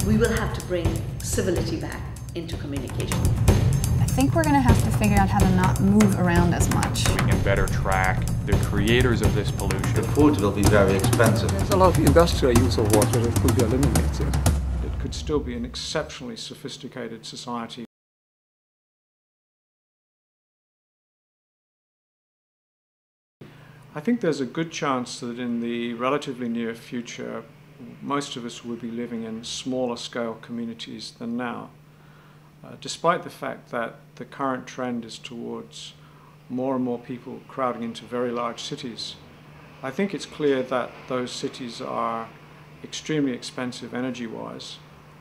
we will have to bring civility back into communication. I think we're going to have to figure out how to not move around as much. We can better track the creators of this pollution. The food will be very expensive. There's a lot of industrial use of water that could be eliminated. It could still be an exceptionally sophisticated society. I think there's a good chance that in the relatively near future, most of us will be living in smaller scale communities than now. Despite the fact that the current trend is towards more and more people crowding into very large cities, I think it's clear that those cities are extremely expensive energy-wise,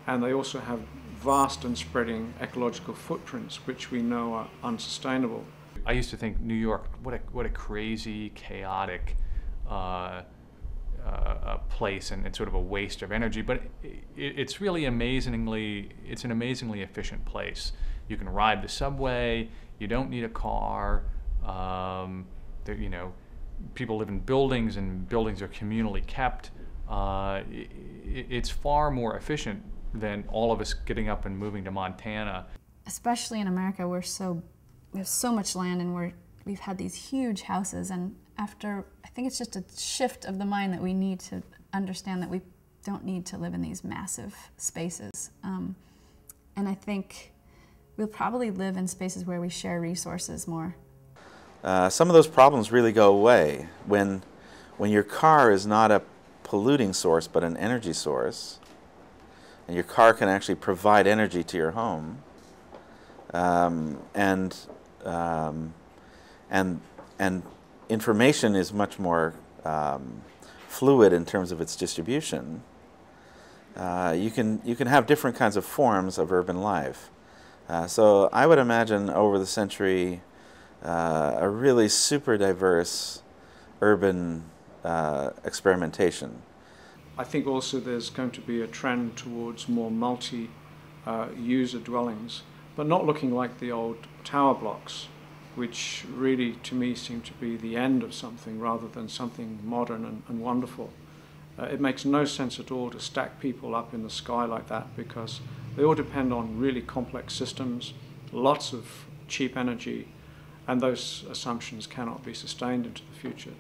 and they also have vast and spreading ecological footprints which we know are unsustainable. I used to think New York, what a crazy, chaotic place and sort of a waste of energy, but it's really an amazingly efficient place. You can ride the subway, you don't need a car, you know, people live in buildings and buildings are communally kept. It's far more efficient than all of us getting up and moving to Montana. Especially in America, we have so much land and we've had these huge houses, and after, I think it's just a shift of the mind that we need to understand that we don't need to live in these massive spaces. And I think we'll probably live in spaces where we share resources more. Some of those problems really go away when your car is not a polluting source but an energy source, and your car can actually provide energy to your home, and information is much more fluid in terms of its distribution. You can have different kinds of forms of urban life. So I would imagine over the century a really super diverse urban experimentation. I think also there's going to be a trend towards more multi-user dwellings, but not looking like the old tower blocks, which really, to me, seem to be the end of something rather than something modern and wonderful. It makes no sense at all to stack people up in the sky like that, because they all depend on really complex systems, lots of cheap energy, and those assumptions cannot be sustained into the future.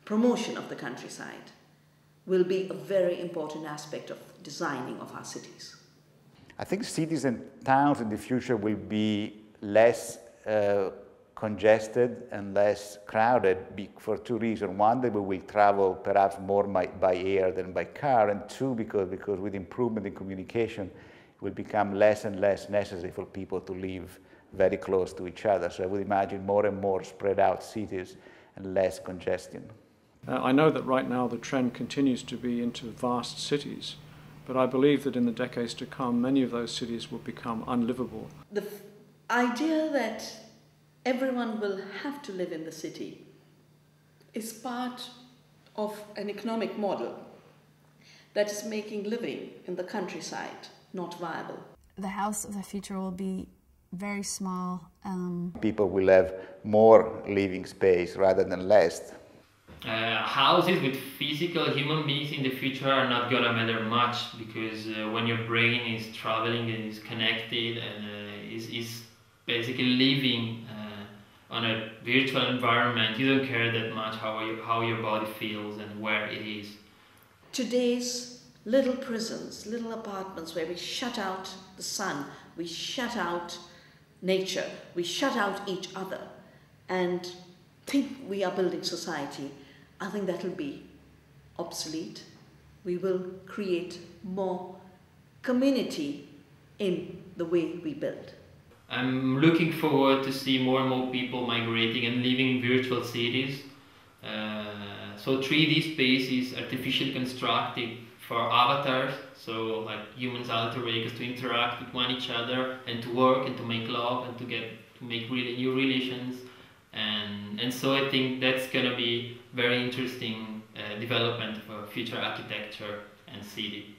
Promotion of the countryside will be a very important aspect of designing of our cities. I think cities and towns in the future will be less congested and less crowded for two reasons. One, that we will travel perhaps more by air than by car, and two, because with improvement in communication, it will become less and less necessary for people to live very close to each other. So I would imagine more and more spread out cities and less congestion. I know that right now the trend continues to be into vast cities, but I believe that in the decades to come, many of those cities will become unlivable. The idea that everyone will have to live in the city is part of an economic model that is making living in the countryside not viable. The house of the future will be very small. People will have more living space rather than less. Houses with physical human beings in the future are not gonna matter much, because when your brain is traveling and is connected and is basically living on a virtual environment, you don't care that much how your body feels and where it is. Today's little prisons, little apartments where we shut out the sun, we shut out nature, we shut out each other and think we are building society, I think that will be obsolete. We will create more community in the way we build. I'm looking forward to see more and more people migrating and living in virtual cities. So 3D spaces, artificially constructed for avatars, so like humans, alter egos, to interact with one each other and to work and to make love and to make really new relations. And so I think that's gonna be very interesting development for future architecture and city.